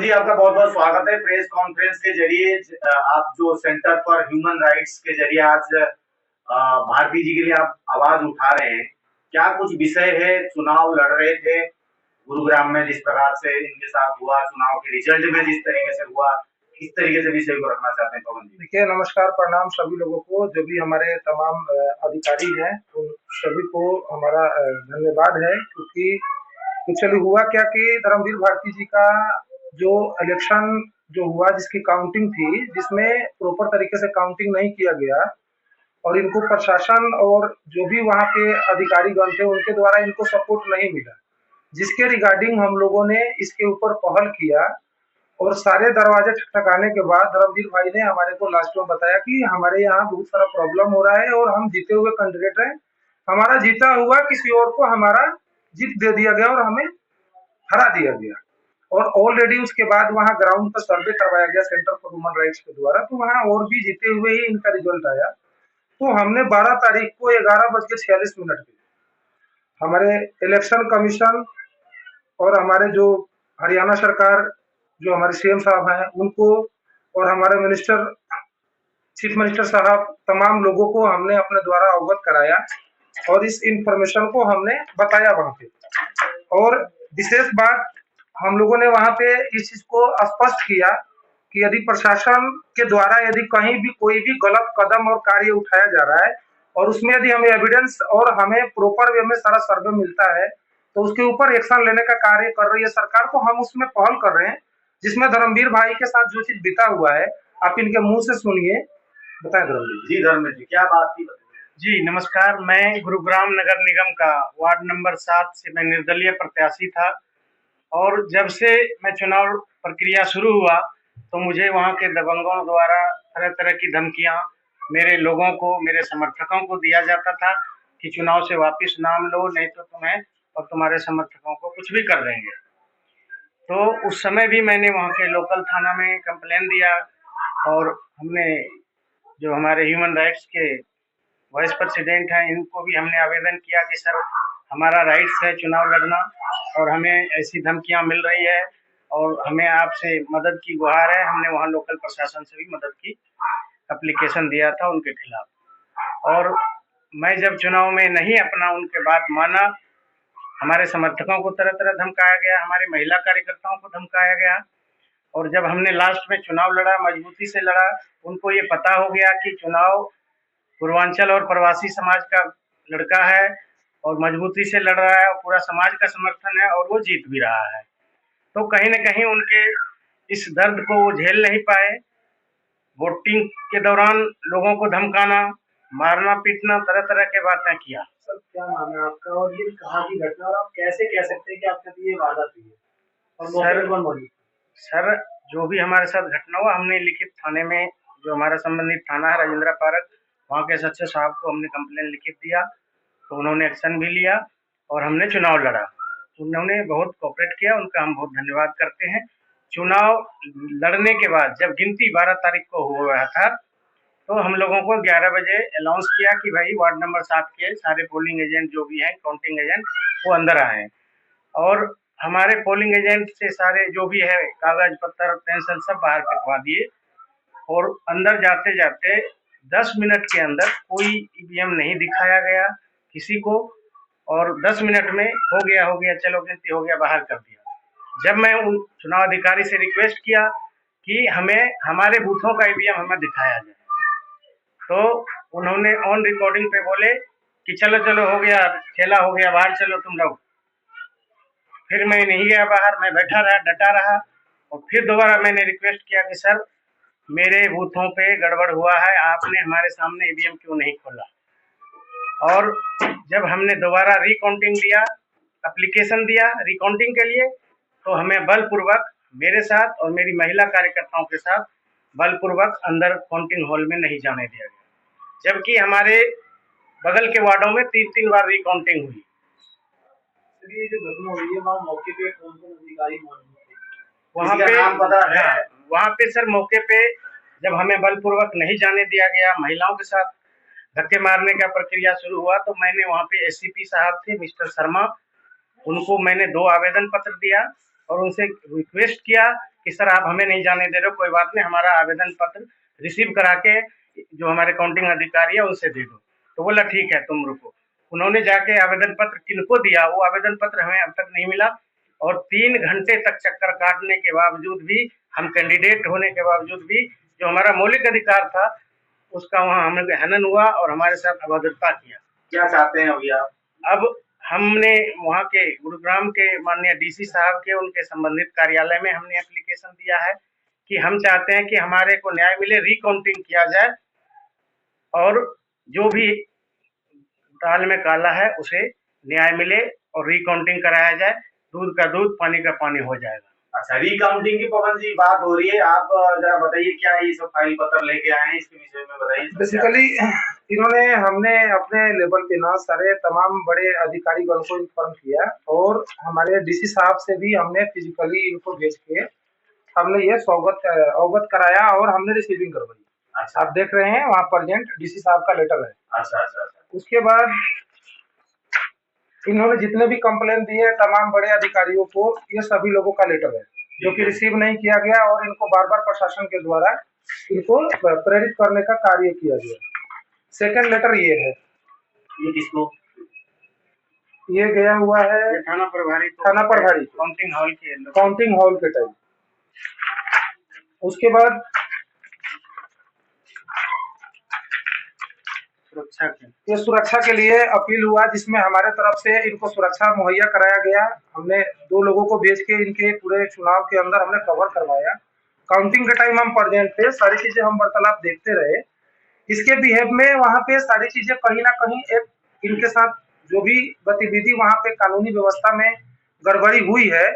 जी, आपका बहुत-बहुत स्वागत है प्रेस कॉन्फ्रेंस के ज़रिए आप जो सेंटर फॉर ह्यूमन राइट्स के ज़रिए आज भारती जी के लिए आप आवाज़ उठा रहे हैं। क्या कुछ विषय है, चुनाव लड़ रहे थे गुरुग्राम में जिस प्रकार से इनके साथ हुआ, चुनाव के रिजल्ट में जिस तरीके से हुआ, किस तरीके से विषय को रखना चाहते हैं पवन जी? देखिए, नमस्कार, प्रणाम सभी लोगों को, जो भी हमारे तमाम अधिकारी हैं, उन सभी को हमारा धन्यवाद है, क्योंकि एक्चुअली हुआ क्या कि धर्मवीर भारती जी का जो इलेक्शन जो हुआ, जिसकी काउंटिंग थी, जिसमें प्रॉपर तरीके से काउंटिंग नहीं किया गया और इनको प्रशासन और जो भी वहाँ के अधिकारीगण थे, उनके द्वारा इनको सपोर्ट नहीं मिला, जिसके रिगार्डिंग हम लोगों ने इसके ऊपर पहल किया और सारे दरवाजे खटखटाने के बाद धर्मवीर भाई ने हमारे को लास्ट में बताया कि हमारे यहाँ बहुत सारा प्रॉब्लम हो रहा है और हम जीते हुए कैंडिडेट हैं, हमारा जीता हुआ किसी और को हमारा जीत दे दिया गया और हमें हरा दिया गया। और ऑलरेडी उसके बाद वहाँ ग्राउंड पर सर्वे करवाया गया सेंटर फॉर ह्यूमन राइट्स के द्वारा, तो वहाँ और भी जीते हुए ही इनका रिजल्ट आया। तो हमने 12 तारीख को 11:46 पे हमारे इलेक्शन कमीशन और हमारे जो हरियाणा सरकार, जो हमारे सीएम साहब हैं, उनको और हमारे चीफ मिनिस्टर साहब, तमाम लोगों को हमने अपने द्वारा अवगत कराया और इस इंफॉर्मेशन को हमने बताया वहां पे। और विशेष बात, हम लोगों ने वहां पे इस चीज को स्पष्ट किया कि यदि प्रशासन के द्वारा यदि कहीं भी कोई भी गलत कदम और कार्य उठाया जा रहा है और उसमें यदि हमें एविडेंस और हमें प्रॉपर वे में सारा सर्वे मिलता है, तो उसके ऊपर एक्शन लेने का कार्य कर रही है सरकार, को हम उसमें पहल कर रहे हैं, जिसमें धर्मवीर भाई के साथ जो चीज बीता हुआ है आप इनके मुंह से सुनिए। बताएं धर्मवीर जी, धर्मेश जी, क्या बात थी? जी नमस्कार, मैं गुरुग्राम नगर निगम का वार्ड नंबर 7 से मैं निर्दलीय प्रत्याशी था और जब से मैं चुनाव प्रक्रिया शुरू हुआ तो मुझे वहां के दबंगों द्वारा तरह तरह की धमकियां मेरे लोगों को, मेरे समर्थकों को दिया जाता था कि चुनाव से वापस नाम लो, नहीं तो तुम्हें और तुम्हारे समर्थकों को कुछ भी कर देंगे। तो उस समय भी मैंने वहाँ के लोकल थाना में कंप्लेन दिया और हमने जो हमारे ह्यूमन राइट्स के वाइस प्रेसिडेंट हैं, इनको भी हमने आवेदन किया कि सर हमारा राइट्स है चुनाव लड़ना और हमें ऐसी धमकियां मिल रही है और हमें आपसे मदद की गुहार है। हमने वहाँ लोकल प्रशासन से भी मदद की एप्लीकेशन दिया था उनके खिलाफ। और मैं जब चुनाव में नहीं अपना उनके बात माना, हमारे समर्थकों को तरह तरह धमकाया गया, हमारे महिला कार्यकर्ताओं को धमकाया गया और जब हमने लास्ट में चुनाव लड़ा, मजबूती से लड़ा, उनको ये पता हो गया कि चुनाव पूर्वांचल और प्रवासी समाज का लड़का है और मजबूती से लड़ रहा है और पूरा समाज का समर्थन है और वो जीत भी रहा है। तो कहीं न कहीं उनके इस दर्द को वो झेल नहीं पाए। वोटिंग के दौरान लोगों को धमकाना, मारना पीटना, तरह तरह के बातें किया। सर, क्या नाम है आपका और ये कहाँ की घटना और आप कैसे कह सकते हैं कि आपके साथ ये वारदात हुई है? और सर, जो भी हमारे साथ घटना हुआ, हमने लिखित थाने में, जो हमारा संबंधित थाना है राजेंद्र पार्क, वहाँ के सचिव साहब को हमने कंप्लेन लिखित दिया, तो उन्होंने एक्शन भी लिया और हमने चुनाव लड़ा। उन्होंने बहुत कोऑपरेट किया, उनका हम बहुत धन्यवाद करते हैं। चुनाव लड़ने के बाद जब गिनती 12 तारीख को हो रहा था, तो हम लोगों को 11 बजे अनाउंस किया कि भाई वार्ड नंबर 7 के सारे पोलिंग एजेंट जो भी हैं, काउंटिंग एजेंट, वो अंदर आए और हमारे पोलिंग एजेंट से सारे जो भी है कागज पत्तर पेंसिल सब बाहर फेंकवा दिए और अंदर जाते जाते 10 मिनट के अंदर कोई ईवीएम नहीं दिखाया गया किसी को और 10 मिनट में हो गया चलो गिनती हो गया, बाहर कर दिया। जब मैं उन चुनाव अधिकारी से रिक्वेस्ट किया कि हमें हमारे बूथों का ईवीएम हमें दिखाया जाए, तो उन्होंने ऑन रिकॉर्डिंग पे बोले कि चलो चलो हो गया, खेला हो गया, बाहर चलो तुम लोग। फिर मैं नहीं गया बाहर, मैं बैठा रहा, डटा रहा और फिर दोबारा मैंने रिक्वेस्ट किया कि सर मेरे बूथों पे गड़बड़ हुआ है, आपने हमारे सामने ईवीएम क्यों नहीं खोला। और जब हमने दोबारा रिकाउंटिंग दिया, एप्लीकेशन दिया रिकाउंटिंग के लिए, तो हमें बलपूर्वक मेरे साथ और मेरी महिला कार्यकर्ताओं के साथ बलपूर्वक अंदर काउंटिंग हॉल में नहीं जाने दिया गया, जबकि हमारे बगल के वार्डों में 3-3 बार रिकाउंटिंग हुई। ये जो घटना हुई है, वहाँ मौके पे कौन-कौन अधिकारी मौजूद थे? वहाँ पे नाम पता है? वहाँ पे सर मौके पे जब हमें बलपूर्वक नहीं जाने दिया गया, महिलाओं के साथ धक्के मारने का प्रक्रिया शुरू हुआ, तो मैंने वहाँ पे एससीपी साहब थे मिस्टर शर्मा, उनको मैंने 2 आवेदन पत्र दिया और उनसे रिक्वेस्ट किया कि सर आप हमें नहीं जाने दे रहे हो, कोई बात नहीं, हमारा आवेदन पत्र रिसीव करा के जो हमारे काउंटिंग अधिकारी है उनसे दे दो। तो बोला ठीक है तुम रुको। उन्होंने जाके आवेदन पत्र किनको दिया, वो आवेदन पत्र हमें अब तक नहीं मिला। और 3 घंटे तक चक्कर काटने के बावजूद भी, हम कैंडिडेट होने के बावजूद भी, जो हमारा मौलिक अधिकार था उसका वहाँ हमें हनन हुआ और हमारे साथ अभद्रता किया। क्या चाहते हैं अभी आप? अब हमने वहाँ के गुरुग्राम के माननीय डीसी साहब के उनके संबंधित कार्यालय में हमने एप्लीकेशन दिया है कि हम चाहते हैं कि हमारे को न्याय मिले, रिकाउंटिंग किया जाए और जो भी दाल में काला है उसे न्याय मिले और रिकाउंटिंग कराया जाए। दूध का दूध, पानी का पानी हो जाएगा। अच्छा, रिकाउंटिंग की पवन जी बात हो रही है, आप जरा बताइए क्या ये सब फाइल पत्र लेके आए हैं, इसके विषय में बताइए। बेसिकली इन्होंने हमने अपने लेवल पे ना सारे तमाम बड़े अधिकारीगण को इन्फॉर्म किया और हमारे डीसी साहब से भी हमने फिजिकली इनको भेज के हमने ये अवगत कराया और हमने रिसीविंग करवाई। अच्छा, आप देख रहे हैं वहाँ प्रेजेंट डीसी साहब का लेटर है। अच्छा अच्छा अच्छा। उसके बाद इन्होंने जितने भी कंप्लेन दिए तमाम बड़े अधिकारियों को, ये सभी लोगों का लेटर है जो कि रिसीव नहीं किया गया और इनको बार बार प्रशासन के द्वारा इनको प्रेरित करने का कार्य किया गया। सेकंड लेटर ये है, ये किसको? ये गया हुआ है थाना प्रभारी काउंटिंग हॉल के टाइम। उसके बाद ये सुरक्षा के लिए अपील हुआ जिसमें हमारे तरफ से इनको सुरक्षा मुहैया कराया गया। हमने 2 लोगों को भेज के इनके पूरे चुनाव के अंदर हमने कवर करवाया। काउंटिंग के टाइम हम प्रेजेंट थे, सारी चीजें हम वार्तालाप देखते रहे। इसके बिहेव में वहाँ पे सारी चीजें कहीं ना कहीं एक इनके साथ जो भी गतिविधि वहाँ पे कानूनी व्यवस्था में गड़बड़ी हुई है,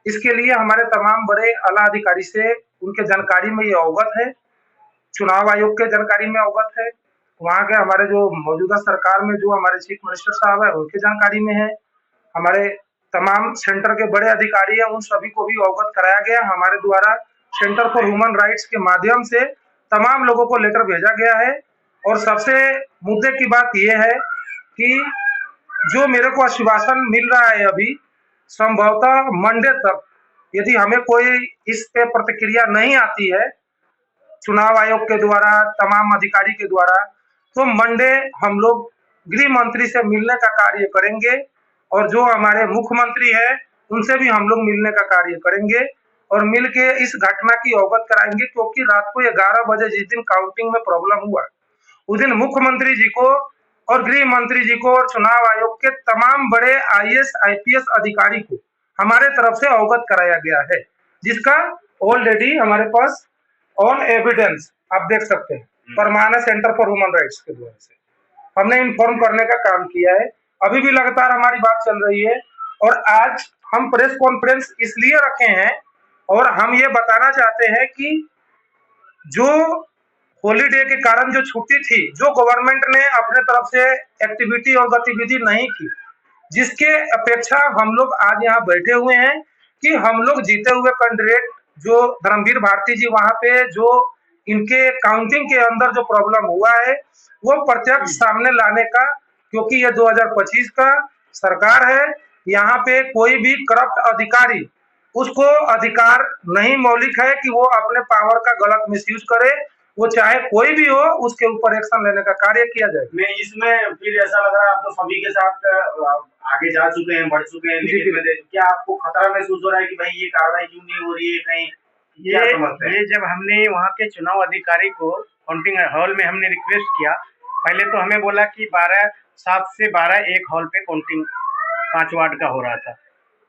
इसके लिए हमारे तमाम बड़े आला अधिकारी से उनके जानकारी में ये अवगत है, चुनाव आयोग के जानकारी में अवगत है, वहाँ के हमारे जो मौजूदा सरकार में जो हमारे चीफ मिनिस्टर साहब है उनके जानकारी में है, हमारे तमाम सेंटर के बड़े अधिकारी हैं उन सभी को भी अवगत कराया गया। हमारे द्वारा सेंटर फॉर ह्यूमन राइट्स के माध्यम से तमाम लोगों को लेटर भेजा गया है। और सबसे मुद्दे की बात यह है कि जो मेरे को आश्वासन मिल रहा है अभी, संभवतः मंडे तक यदि हमें कोई इस पे प्रतिक्रिया नहीं आती है चुनाव आयोग के द्वारा, तमाम अधिकारी के द्वारा, तो मंडे हम लोग गृह मंत्री से मिलने का कार्य करेंगे और जो हमारे मुख्यमंत्री है उनसे भी हम लोग मिलने का कार्य करेंगे और मिलके इस घटना की अवगत कराएंगे। क्योंकि रात को 11 बजे जिस दिन काउंटिंग में प्रॉब्लम हुआ उस दिन मुख्यमंत्री जी को और गृह मंत्री जी को और चुनाव आयोग के तमाम बड़े IAS IPS अधिकारी को हमारे तरफ से अवगत कराया गया है, जिसका ऑलरेडी हमारे पास ऑन एविडेंस आप देख सकते हैं परमाना सेंटर फॉर ह्यूमन राइट्स के द्वारा से हमने इन्फॉर्म करने का काम किया है। अभी भी लगातार हमारी बात चल रही है और आज हम प्रेस कॉन्फ्रेंस इसलिए रखे हैं और हम ये बताना चाहते हैं कि जो हॉलीडे के कारण जो छुट्टी थी, जो गवर्नमेंट ने अपने तरफ से एक्टिविटी और गतिविधि नहीं की, जिसके अपेक्षा हम लोग आज यहाँ बैठे हुए हैं कि हम लोग जीते हुए कैंडिडेट जो धर्मवीर भारती जी वहां पे जो इनके काउंटिंग के अंदर जो प्रॉब्लम हुआ है वो प्रत्यक्ष सामने लाने का, क्योंकि ये 2025 का सरकार है, यहाँ पे कोई भी करप्ट अधिकारी उसको अधिकार नहीं मौलिक है कि वो अपने पावर का गलत मिसयूज करे, वो चाहे कोई भी हो उसके ऊपर एक्शन लेने का कार्य किया जाए। मैं इसमें फिर ऐसा लग रहा है आप तो सभी के साथ आगे जा चुके हैं, बढ़ चुके हैं, लेकिन क्या आपको खतरा महसूस हो रहा है कि भाई ये कार्रवाई क्यों नहीं हो रही है कहीं? ये जब हमने वहाँ के चुनाव अधिकारी को काउंटिंग हॉल में हमने रिक्वेस्ट किया, पहले तो हमें बोला कि 7 से 12 एक हॉल पे काउंटिंग 5 वार्ड का हो रहा था।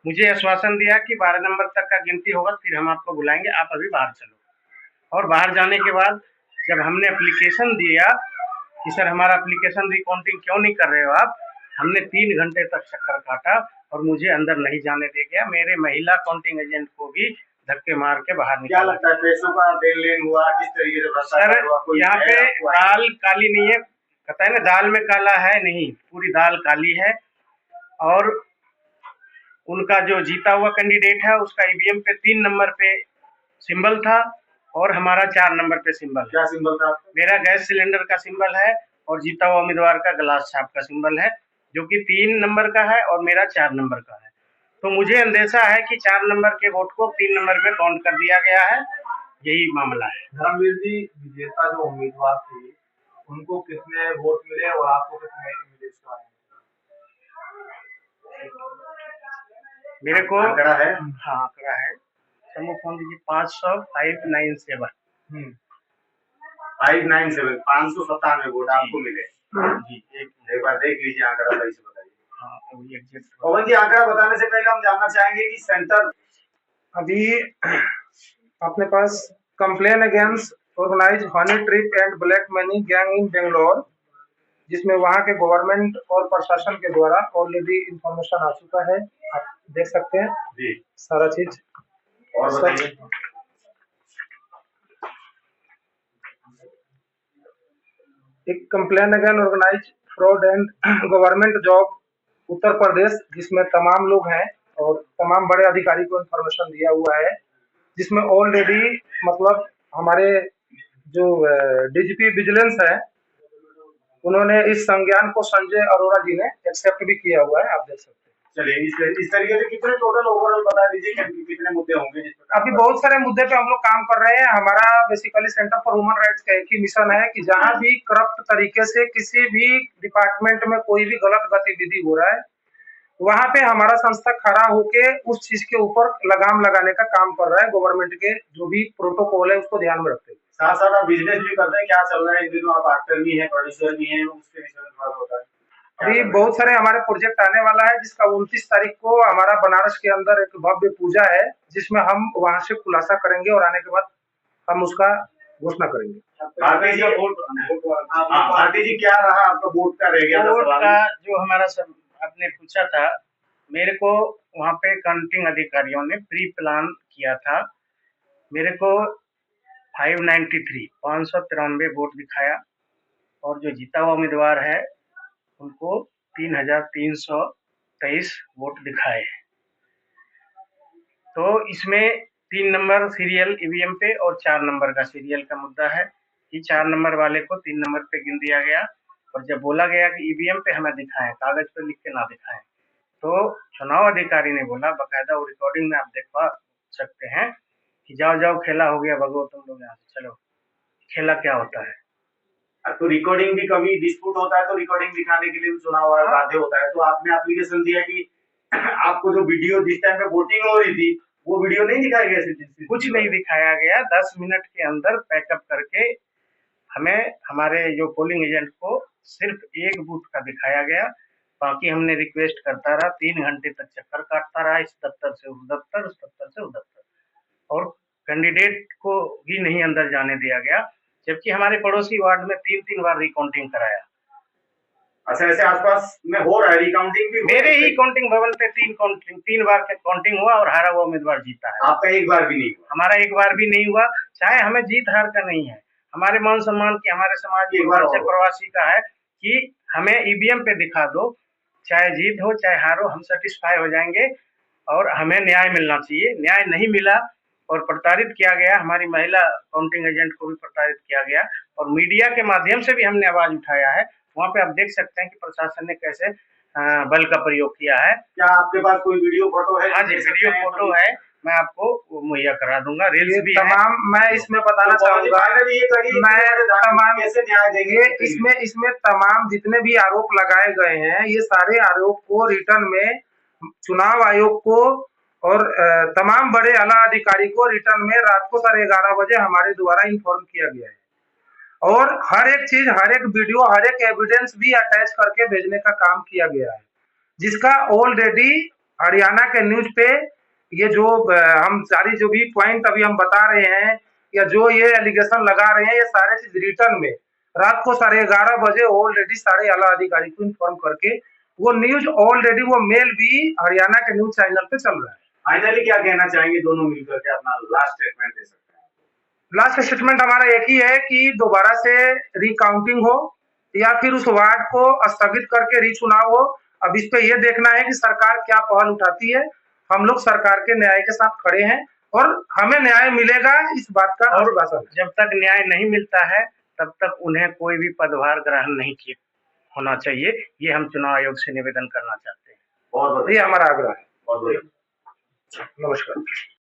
मुझे आश्वासन दिया कि 12 नंबर तक का गिनती होगा फिर हम आपको बुलाएंगे, आप अभी बाहर चलो। और बाहर जाने के बाद जब हमने एप्लीकेशन दिया कि सर हमारा एप्लीकेशन रिकाउंटिंग क्यों नहीं कर रहे हो आप, हमने 3 घंटे तक चक्कर काटा और मुझे अंदर नहीं जाने दे गया। मेरे महिला काउंटिंग एजेंट को भी धक्के मार के बाहर निकाला। क्या लगता है पैसों का देन लेन हुआ, किस तरीके से भ्रष्टाचार हुआ? यहाँ पे दाल काली नहीं है, कहता है ना दाल में काला है, नहीं, पूरी दाल काली है। और उनका जो जीता हुआ कैंडिडेट है उसका ईवीएम पे 3 नंबर पे सिंबल था और हमारा 4 नंबर पे सिंबल। क्या सिंबल था? मेरा गैस सिलेंडर का सिंबल है और जीता हुआ उम्मीदवार का ग्लास छाप का सिंबल है, जो कि 3 नंबर का है और मेरा 4 नंबर का है। तो मुझे अंदेशा है कि 4 नंबर के वोट को 3 नंबर में काउंट कर दिया गया है, यही मामला है। धर्मवीर जी, विजेता जो उम्मीदवार थे उनको कितने वोट मिले और आपको कितने मिले इसके बारे में? मेरे को आंकड़ा है? हाँ आंकड़ा है, समूह फोन दीजिए 597। 597 वोट आपको मिले जी एक बार देख लीजिए आंकड़ा सही से बताइए। हाँ अभी एग्जैक्ट पवन जी आंकड़ा बताने से पहले हम जानना चाहेंगे कि सेंटर अभी अपने पास complain against organise honey trip and black money gang in Bangalore, जिसमें वहां के गवर्नमेंट और प्रशासन के द्वारा ऑलरेडी इंफॉर्मेशन आ चुका है, आप देख सकते हैं जी सारा चीज। और बताइए। एक complain against organise fraud and government job Uttar Pradesh, जिसमें तमाम लोग हैं और तमाम बड़े अधिकारी को इंफॉर्मेशन दिया हुआ है, जिसमें ऑलरेडी मतलब हमारे जो डीजीपी विजिलेंस है उन्होंने इस संज्ञान को संजय अरोड़ा जी ने एक्सेप्ट भी किया हुआ है, आप देख सकते हैं। चलिए इस तरीके से कितने टोटल ओवरऑल बता दीजिए कि कितने मुद्दे होंगे जिस पर अभी बहुत सारे मुद्दे पे हम लोग काम कर रहे हैं। हमारा basically centre for human rights का एक ही मिशन है कि जहां भी करप्ट तरीके से किसी भी डिपार्टमेंट में कोई भी गलत गतिविधि हो रहा है वहां पे हमारा संस्था खड़ा होके उस चीज के ऊपर लगाम लगाने का काम कर रहा है, गवर्नमेंट के जो भी प्रोटोकॉल है उसको ध्यान में रखते हुए। साथ साथ आप बिजनेस भी करते हैं, क्या चल रहा है इन दिनों? आप एक्टर भी हैं, प्रोड्यूसर भी हैं, उसके विषय में थोड़ा होता है। अभी बहुत सारे हमारे प्रोजेक्ट आने वाला है, जिसका 29 तारीख को हमारा बनारस के अंदर एक भव्य पूजा है, जिसमें हम वहां से खुलासा करेंगे और आने के बाद हम उसका घोषणा करेंगे। भारती जी भारती जी क्या रहा आपका वोट का रह गया था वोट सवाल? का जो हमारा सब आपने पूछा था, मेरे को वहाँ पे काउंटिंग अधिकारियों ने प्री प्लान किया था, मेरे को 593 वोट दिखाया और जो जीता हुआ उम्मीदवार है उनको 3323 वोट दिखाए। तो इसमें 3 नंबर सीरियल ईवीएम पे और 4 नंबर का सीरियल का मुद्दा है कि 4 नंबर वाले को 3 नंबर पे गिन दिया गया और जब बोला गया कि ईवीएम पे हमें दिखाएं, कागज पे लिख के ना दिखाएं, तो चुनाव अधिकारी ने बोला, बाकायदा वो रिकॉर्डिंग में आप देखवा सकते हैं कि जाओ जाओ खेला हो गया, भगो तुम लोग यहाँ से, चलो। खेला क्या होता है? तो रिकॉर्डिंग भी कभी डिस्प्यूट होता है तो रिकॉर्डिंग दिखाने के लिए भी चुनाव आयोग बाध्य होता है, तो आपने एप्लीकेशन दिया कि आपको जो वीडियो जिस टाइम पे वोटिंग हो रही थी वो वीडियो नहीं दिखाया गया? कुछ नहीं दिखाया गया। 10 मिनट के अंदर पैकअप करके हमें हमारे जो पोलिंग एजेंट को सिर्फ एक बूथ का दिखाया गया, बाकी हमने रिक्वेस्ट करता रहा, 3 घंटे तक चक्कर काटता रहा, इस दफ्तर से उस दफ्तर, उस दफ्तर से उस दफ्तर, और कैंडिडेट को भी नहीं अंदर जाने दिया गया, जबकि हमारे पड़ोसी वार्ड में 3-3 बार रिकाउंटिंग कराया। अच्छा, ऐसे आसपास में हो रहा है रिकाउंटिंग भी? मेरे ही काउंटिंग भवन पे 3 बार काउंटिंग हुआ और हारा हुआ उम्मीदवार जीता है। आपका एक बार भी नहीं हुआ? हमारा एक बार भी नहीं हुआ। चाहे हमें जीत हार का नहीं है, हमारे मान सम्मान की, हमारे समाज की प्रवासी का है कि हमें ईवीएम पे दिखा दो, चाहे जीत हो चाहे हार हो, हम सेटिस्फाई हो जाएंगे और हमें न्याय मिलना चाहिए। न्याय नहीं मिला और प्रताड़ित किया गया, हमारी महिला काउंटिंग एजेंट को भी प्रताड़ित किया गया और मीडिया के माध्यम से भी हमने आवाज उठाया है। वहाँ पे आप देख सकते हैं कि प्रशासन ने कैसे बल का प्रयोग किया है। क्या आपके पास कोई वीडियो फोटो है? हाँ जी, वीडियो फोटो है, मैं आपको मुहैया करा दूंगा, रील्स भी तमाम है। मैं इसमें बताना चाहूंगा, मैं तमाम कैसे न्याय देंगे इसमें तमाम जितने भी आरोप लगाए गए हैं, ये सारे आरोप को रिटर्न में चुनाव आयोग को और तमाम बड़े आला अधिकारी को रिटर्न में रात को 11:30 बजे हमारे द्वारा इन्फॉर्म किया गया है और हर एक चीज, हर एक वीडियो, हर एक एविडेंस भी अटैच करके भेजने का काम किया गया है, जिसका ऑलरेडी हरियाणा के न्यूज पे ये जो हम सारी जो भी पॉइंट अभी हम बता रहे हैं या जो ये एलिगेशन लगा रहे हैं, ये सारे चीज रिटर्न में रात को 11:30 बजे ऑलरेडी सारे आला अधिकारी को इन्फॉर्म करके वो न्यूज ऑलरेडी, वो मेल भी हरियाणा के न्यूज चैनल पे चल रहा है। फाइनली क्या कहना चाहेंगे दोनों मिलकर के? अपना लास्ट स्टेटमेंट दे सकते हैं। लास्ट स्टेटमेंट हमारा एक ही है कि दोबारा से रिकाउंटिंग हो या फिर उस वार्ड को स्थगित करके रिचुनाव हो। अब इस पे ये देखना है कि सरकार क्या पहल उठाती है। हम लोग सरकार के न्याय के साथ खड़े हैं और हमें न्याय मिलेगा, इस बात का आश्वासन। जब तक न्याय नहीं मिलता है तब तक उन्हें कोई भी पदभार ग्रहण नहीं होना चाहिए, ये हम चुनाव आयोग से निवेदन करना चाहते हैं। बहुत ये हमारा आग्रह है। बहुत बहुत नमस्कार।